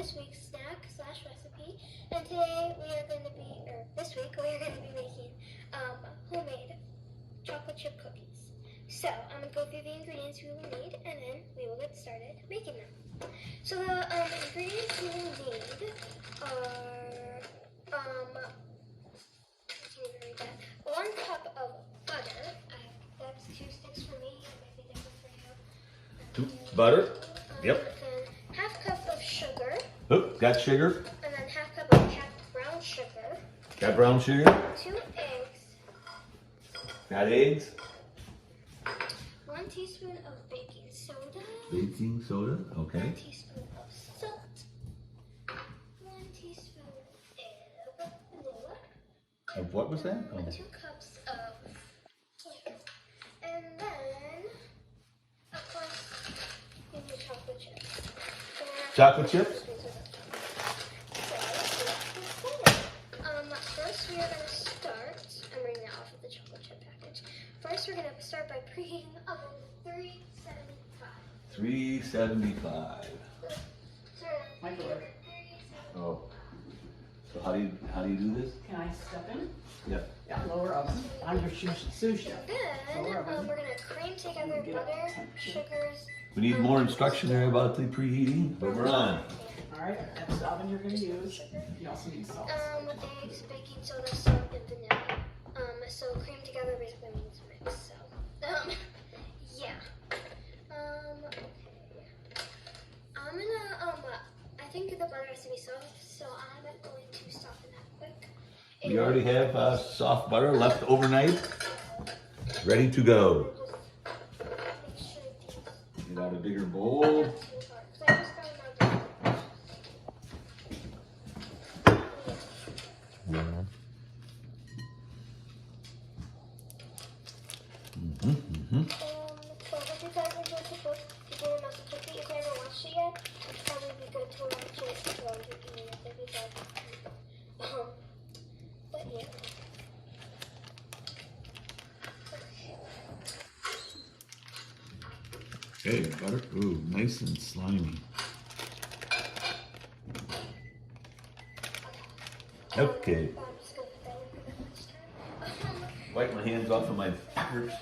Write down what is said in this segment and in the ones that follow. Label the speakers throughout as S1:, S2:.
S1: this week's snack slash recipe, and today we are going to be, or this week we are going to be making homemade chocolate chip cookies. So I'm going to go through the ingredients we will need, and then we will get started making them. So the ingredients we will need are, one cup of butter. That's 2 sticks for me. It might be different for you.
S2: Butter. Yep.
S1: And half cup of sugar.
S2: Oh, got sugar.
S1: And then half cup of packed brown sugar.
S2: Got brown sugar.
S1: 2 eggs.
S2: Got eggs.
S1: 1 teaspoon of baking soda.
S2: Baking soda. Okay.
S1: 1 teaspoon of salt. 1 teaspoon of vanilla.
S2: Of what was that? Oh.
S1: 2 cups of sugar. And then, of course, we need chocolate chips.
S2: Chocolate chips?
S1: First we are going to start, I'm reading that off of the chocolate chip package. First we're going to start by preheating the oven to 375.
S2: 375.
S3: Microwave.
S2: Oh. So how do you do this?
S3: Can I step in?
S2: Yep.
S3: Yeah, lower oven. I'm your sous chef.
S1: Then we're going to cream together butter, sugars.
S2: We need more instruction there about the preheating, but we're on.
S3: Alright, that's the oven you're going to use. You also need salt.
S1: Eggs, baking soda, salt, and vanilla. So cream together basically means mix. So, yeah. Okay. I'm gonna, I think the butter has to be soft, so I'm going to soften that quick.
S2: We already have soft butter left overnight, ready to go.
S1: Make sure these
S2: Get out a bigger bowl.
S1: not too hard, 'cause I just found my butter. So if you guys are good to cook, if you're not a cookie, if you haven't watched it yet, it'd probably be good to watch it while you're eating it if you guys. But yeah.
S2: Okay, butter. Ooh, nice and slimy. Okay.
S1: I'm just gonna put that in for the next time.
S2: Wipe my hands off of my fingers.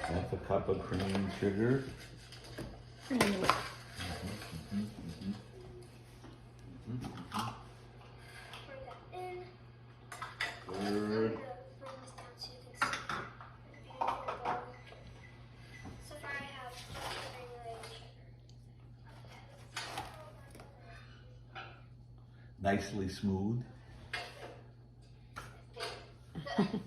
S2: Half a cup of cream sugar. Good. Nicely smooth.
S1: Okay,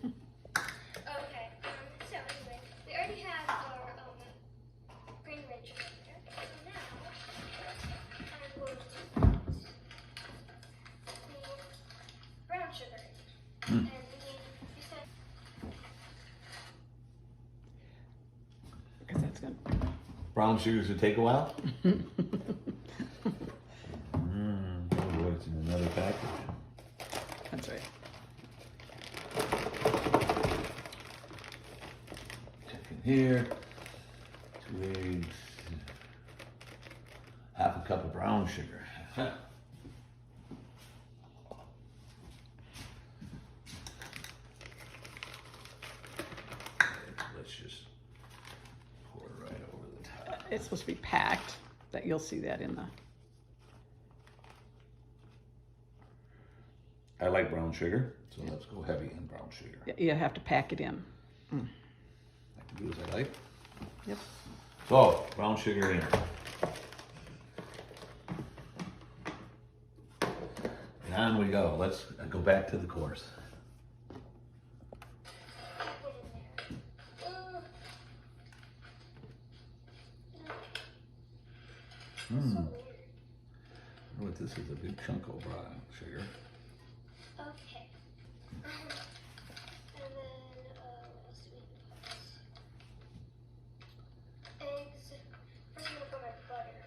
S1: so anyway, we already have our green red sugar here. So now, I'm going to put the brown sugar in. And you said...
S3: Because that's good.
S2: Brown sugars would take a while. Oh, it's in another package.
S3: That's right.
S2: Check in here. 2 eggs. Half a cup of brown sugar. Let's just pour it right over the top.
S3: It's supposed to be packed. That you'll see that in the.
S2: I like brown sugar, so let's go heavy in brown sugar.
S3: You have to pack it in.
S2: I can do as I like.
S3: Yep.
S2: So, brown sugar in. And on we go. Let's go back to the course. I wonder what this is, a big chunk of brown sugar.
S1: Okay. And then, what else do we put? Eggs. First I'm gonna put my butter.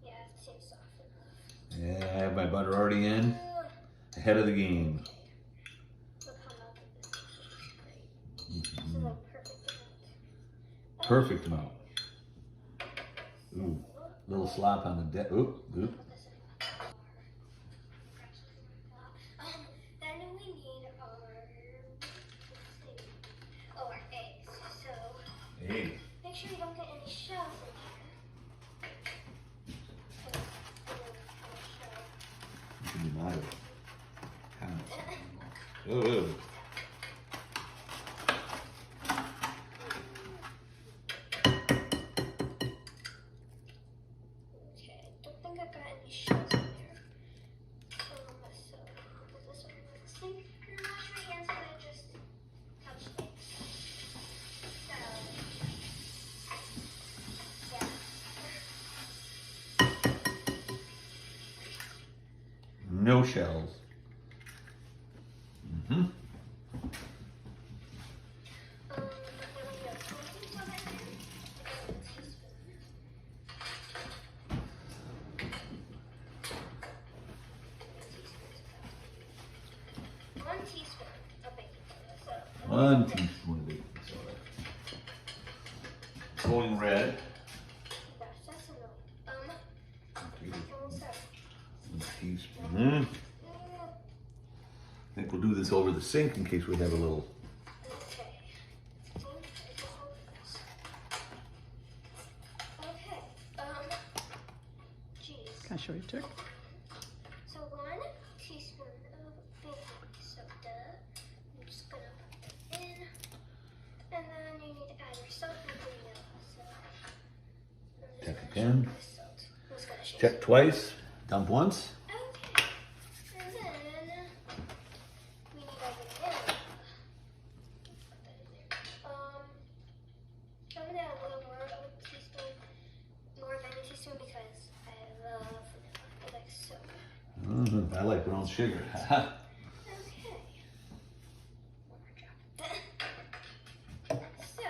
S1: Yeah, it seems soft enough.
S2: Yeah, I have my butter already in. Ahead of the game.
S1: Okay.
S2: perfect amount. Ooh, little slop on the deck. Oop, oop.
S1: Then we need our eggs. So
S2: Hey,
S1: make sure you don't get any shells in here.
S2: you can be modest. Oh.
S1: Okay, don't think I got any shells in there. So put this one in the sink. And wash my hands because I just touched it. So, yeah.
S2: No shells. Mm-hmm.
S1: One teaspoon of baking soda. So
S2: 1 teaspoon of baking soda. Going red.
S1: that's enough.
S2: Okay. 1 teaspoon. I think we'll do this over the sink in case we have a little.
S1: Okay. Geez.
S3: Can I show you a trick?
S1: So 1 teaspoon of baking soda. I'm just gonna put that in. And then you need to add your salt and vanilla. So I'm just
S2: Check
S1: gonna
S2: again.
S1: shake the salt. I'm just gonna shake
S2: Check twice. Dump once.
S1: Okay. And then we need our vanilla. Put that in there. I'm gonna add a little more of a teaspoon, more than a teaspoon because I love vanilla. Like so.
S2: I like brown sugar.
S1: Okay. One more drop. So,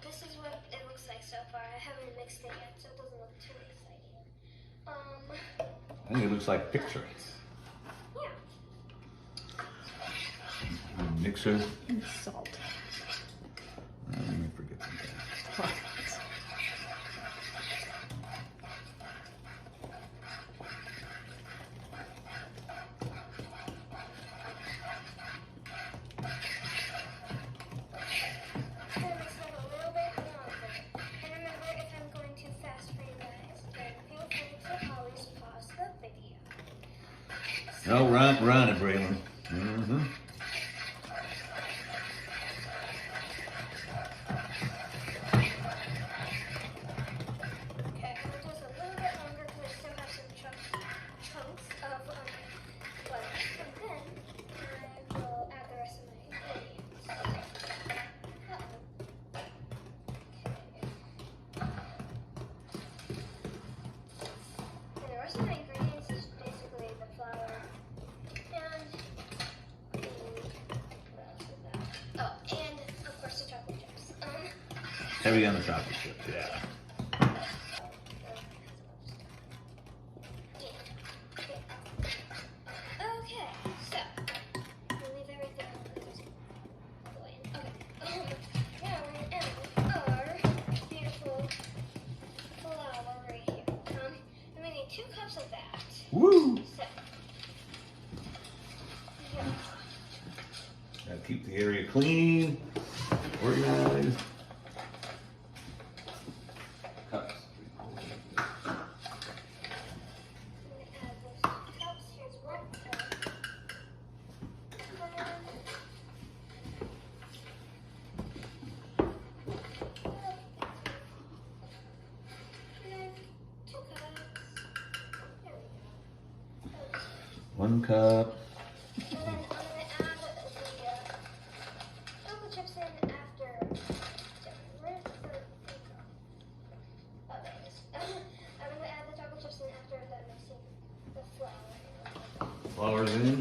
S1: this is what it looks like so far. I haven't mixed it yet, so it doesn't look too exciting.
S2: I think it looks like picture.
S1: Yeah.
S2: Mixer.
S3: And salt.
S2: Let me forget something.
S1: I'm gonna mix it a little bit longer. And remember, if I'm going too fast for you guys, then feel free to always pause the video.
S2: No, run it, Braelyn. Mm-hmm.
S1: Okay, I'm gonna do this a little bit longer because I still have some chunks of butter. And then I will add the rest of my ingredients. And the rest of my ingredients is basically the flour and what else is that? Oh, and of course the chocolate chips.
S2: Heavy on the chocolate chips, yeah.
S1: Okay, so we'll leave everything going. Okay, now we're gonna add our beautiful flour right here. And we need 2 cups of that.
S2: Woo!
S1: So, yeah.
S2: Gotta keep the area clean, organized. Cups.
S1: I'm gonna add those cups. Here's 1 cup. And 2 cups. There we go.
S2: 1 cup.
S1: And then I'm gonna add the chocolate chips in after. Where's the thing go? Oh, there it is. I'm gonna add the chocolate chips in after I'm done mixing the flour.
S2: Flour's in.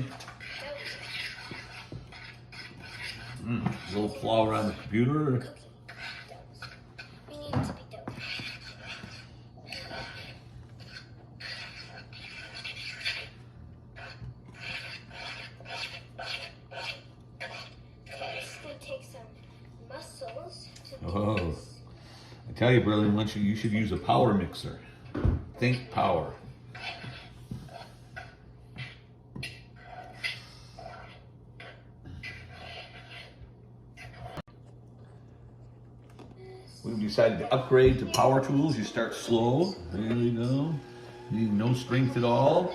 S2: A little flour on the computer.
S1: Cookie doughs. We need it to be dough. Okay, it's gonna take some mussels to
S2: Tell you, Braelyn, once you should use a power mixer. Think power. We've decided to upgrade to power tools. You start slow. There we go. Need no strength at all.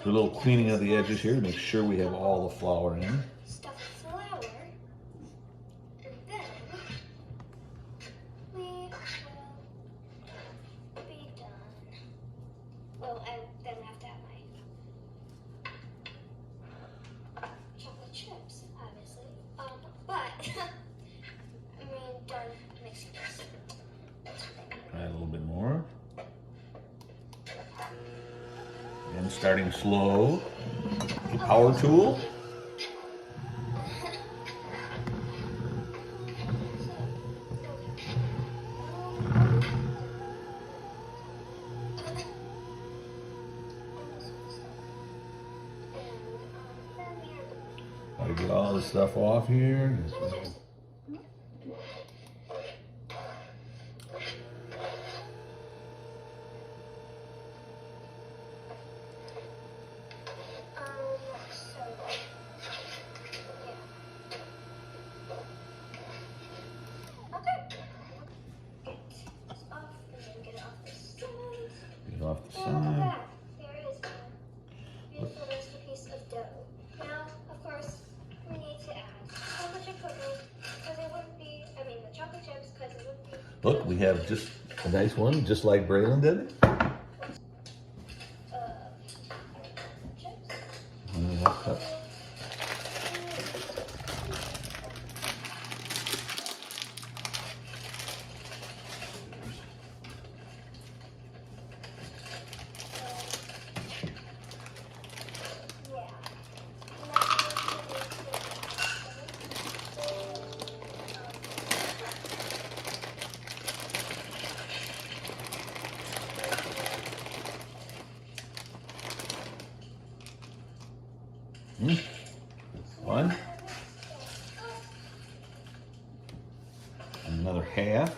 S2: Do a little cleaning of the edges here to make sure we have all the flour in.
S1: Stuff the flour, and then we will be done. Well, I then have to have my chocolate chips, obviously. But I mean, done mixing this. That's what I mean.
S2: Add a little bit more. And starting slow. The power tool. Gotta get all this stuff off here. Off the side.
S1: There is a beautiful roasted piece of dough. Now, of course, we need to add chocolate chip cookies because it wouldn't be, I mean, the chocolate chips because it wouldn't be.
S2: Look, we have just a nice one, just like Braelyn did.
S1: Chips.
S2: And we have cups. One. Another half.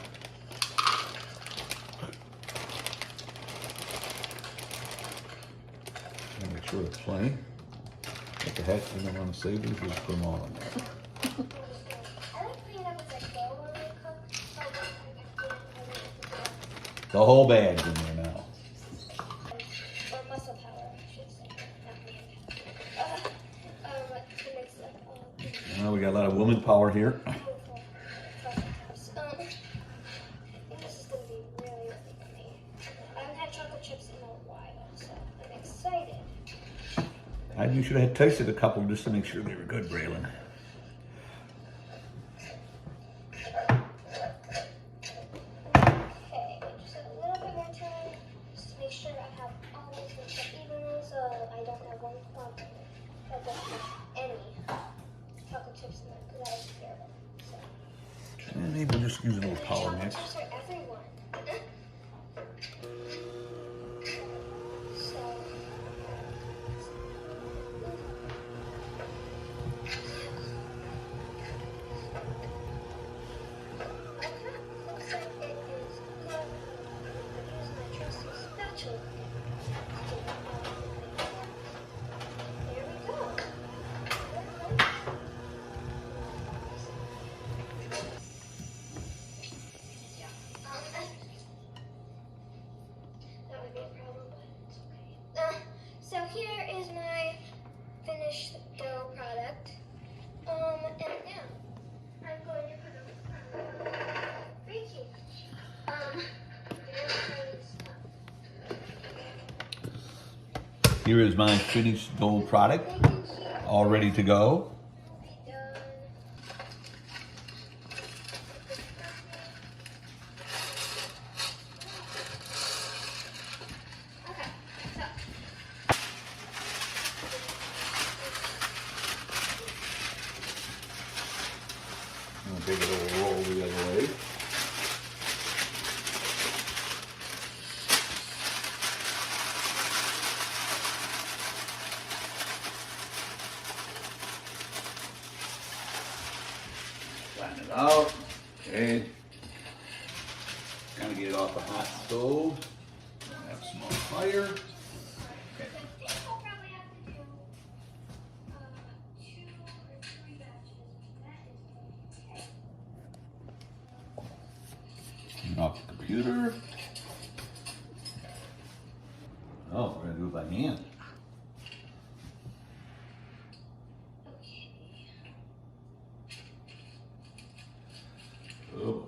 S2: And make sure it's plenty. What the heck, we don't want to save these, we'll just put them all in there. The whole bag's in there now.
S1: Or muscle power, I should say. To mix up all of these.
S2: Well, we got a lot of woman power here.
S1: This is going to be really, really yummy. I haven't had chocolate chips in a while, so I'm excited.
S2: You should have tasted a couple just to make sure they were good, Braelyn.
S1: Okay, just a little bit more time, just to make sure I have all these mixed up evenly, so I don't have one clump that doesn't have any chocolate chips in it, because I was scared of it.
S2: And maybe we'll just use a little power
S1: Chocolate
S2: mix.
S1: chips are everyone. So here is my finished dough product. And yeah, I'm going to put them baking.
S2: Here is my finished dough product, all ready to go. gonna take a little roll the other way. Flatten it out. Okay. Kind of get it off the hot stove. Have a small fire. Okay.
S1: I think I'll probably have to do 2 or 3 batches. That is okay.
S2: Turn off the computer. Oh, we're gonna do it by hand.
S1: Okay.
S2: Oh.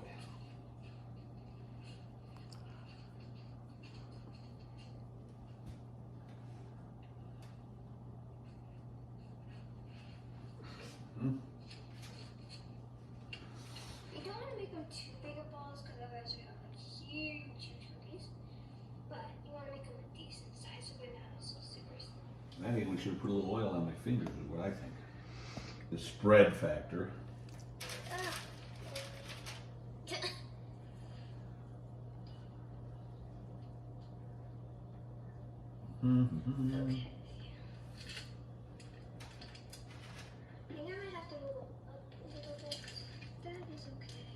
S1: You don't want to make them too big of balls because otherwise we have like huge cookies. But you want to make them a decent size so they're not also super small.
S2: I think we should put a little oil on my fingers is what I think. The spread factor.
S1: Okay. I think I might have to move them up a little bit. That is okay.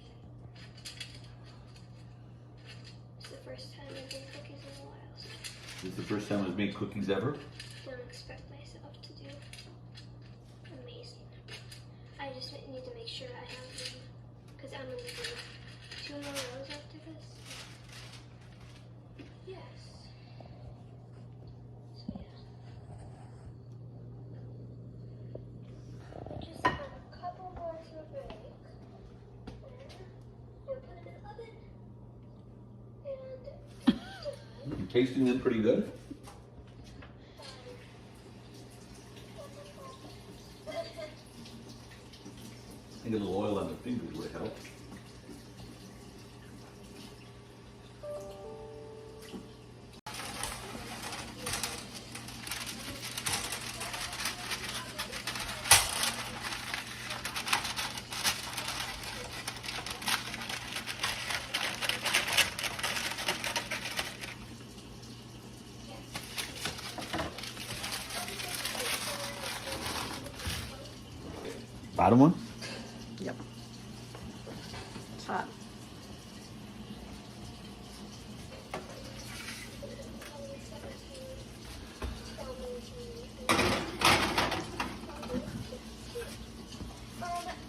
S1: It's the first time I've made cookies in a while, so
S2: This is the first time I've made cookies ever.
S1: don't expect myself to do amazing. I just need to make sure I have them, because I'm going to do 2 more rows after this. Yes. So yeah. Just have a couple more to bake. And we'll put them in the oven. And done.
S2: Tasting them pretty good. I think a little oil on the fingers would help. Bottom one?
S3: Yep. It's hot.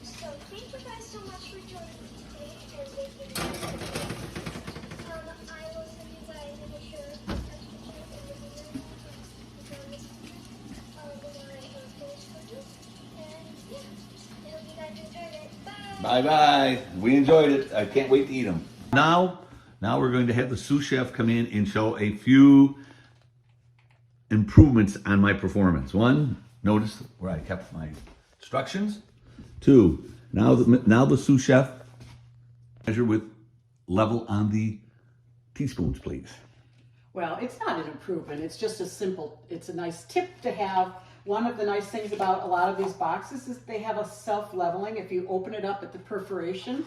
S1: So thank you guys so much for joining me today and making I will send you guys a picture of my finished cookies. And yeah, I hope you guys enjoyed it. Bye!
S2: Bye bye. We enjoyed it. I can't wait to eat them. Now we're going to have the sous chef come in and show a few improvements on my performance. 1, notice where I kept my instructions. 2, now the sous chef measure with level on the teaspoons, please.
S3: Well, it's not an improvement. It's just it's a nice tip to have. One of the nice things about a lot of these boxes is they have a self-leveling. If you open it up at the perforation,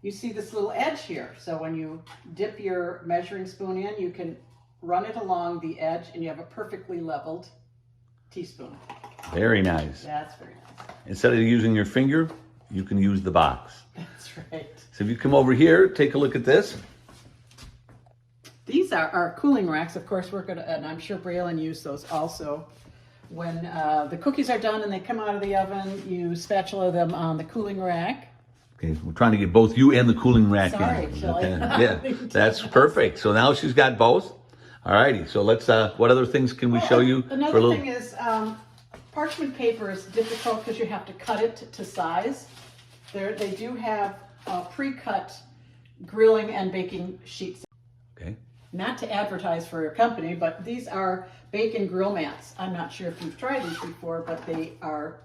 S3: you see this little edge here. So when you dip your measuring spoon in, you can run it along the edge and you have a perfectly leveled teaspoon.
S2: Very nice.
S3: That's very nice.
S2: Instead of using your finger, you can use the box.
S3: That's right.
S2: So if you come over here, take a look at this.
S3: These are our cooling racks. Of course, we're going to, and I'm sure Braelyn used those also. When the cookies are done and they come out of the oven, you spatula them on the cooling rack.
S2: Okay, we're trying to get both you and the cooling rack
S3: Sorry,
S2: in.
S3: Shelley.
S2: Yeah, that's perfect. So now she's got both. All righty, so let's, what other things can we show you?
S3: Another thing is, parchment paper is difficult because you have to cut it to size. They do have pre-cut grilling and baking sheets.
S2: Okay.
S3: Not to advertise for your company, but these are bake and grill mats. I'm not sure if you've tried these before, but they are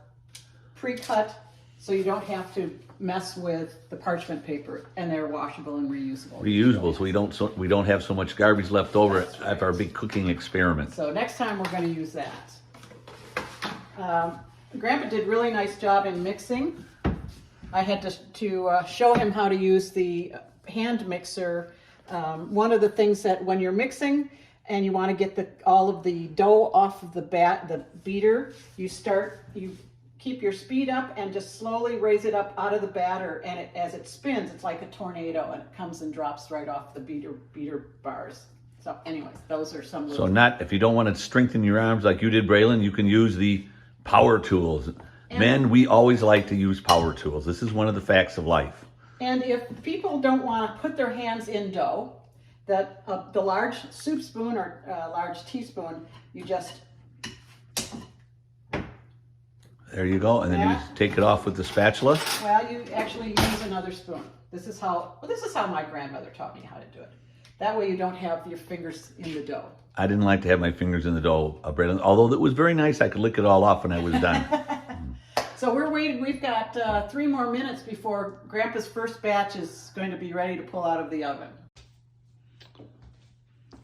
S3: pre-cut so you don't have to mess with the parchment paper, and they're washable and reusable.
S2: Reusable, so we don't have so much garbage left over at our big cooking experiment.
S3: So next time we're going to use that. Grandpa did really nice job in mixing. I had to show him how to use the hand mixer. One of the things that when you're mixing and you want to get all of the dough off of the beater, you keep your speed up and just slowly raise it up out of the batter, and as it spins, it's like a tornado, and it comes and drops right off the beater bars. So anyways, those are some little...
S2: So if you don't want to strengthen your arms like you did, Braelyn, you can use the power tools. Men, we always like to use power tools. This is one of the facts of life.
S3: And if people don't want to put their hands in dough, the large soup spoon or large teaspoon, you just...
S2: There you go, and then you just take it off with the spatula.
S3: Well, you actually use another spoon. This is how my grandmother taught me how to do it. That way you don't have your fingers in the dough.
S2: I didn't like to have my fingers in the dough, Braelyn, although it was very nice. I could lick it all off when I was done.
S3: So we're waiting. We've got 3 more minutes before Grandpa's first batch is going to be ready to pull out of the oven.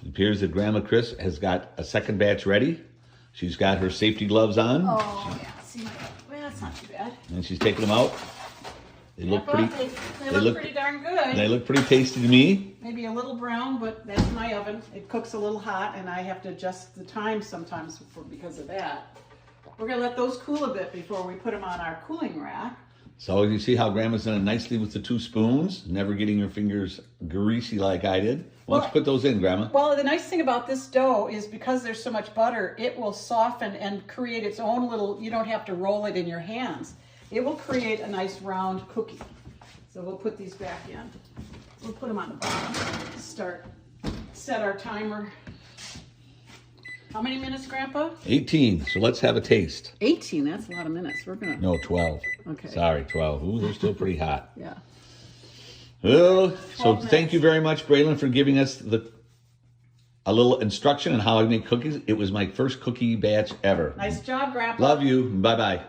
S2: It appears that Grandma Chris has got a second batch ready. She's got her safety gloves on.
S3: Oh, yeah. See, well, that's not too bad.
S2: And she's taking them out. They look pretty.
S3: They look pretty darn good.
S2: They look pretty tasty to me.
S3: Maybe a little brown, but that's my oven. It cooks a little hot, and I have to adjust the time sometimes because of that. We're gonna let those cool a bit before we put them on our cooling rack.
S2: So you see how Grandma's done it nicely with the 2 spoons, never getting her fingers greasy like I did. Why don't you put those in, Grandma?
S3: Well, the nice thing about this dough is because there's so much butter, it will soften and create its own little, you don't have to roll it in your hands. It will create a nice round cookie. So we'll put these back in. We'll put them on the bottom. Set our timer. How many minutes, Grandpa?
S2: 18. So let's have a taste.
S3: 18, that's a lot of minutes. We're gonna...
S2: No, 12.
S3: Okay.
S2: Sorry, 12. Ooh, they're still pretty hot.
S3: Yeah.
S2: Well, so thank you very much, Braelyn, for giving us a little instruction on how I make cookies. It was my first cookie batch ever.
S3: Nice job, Grandpa.
S2: Love you. Bye-bye.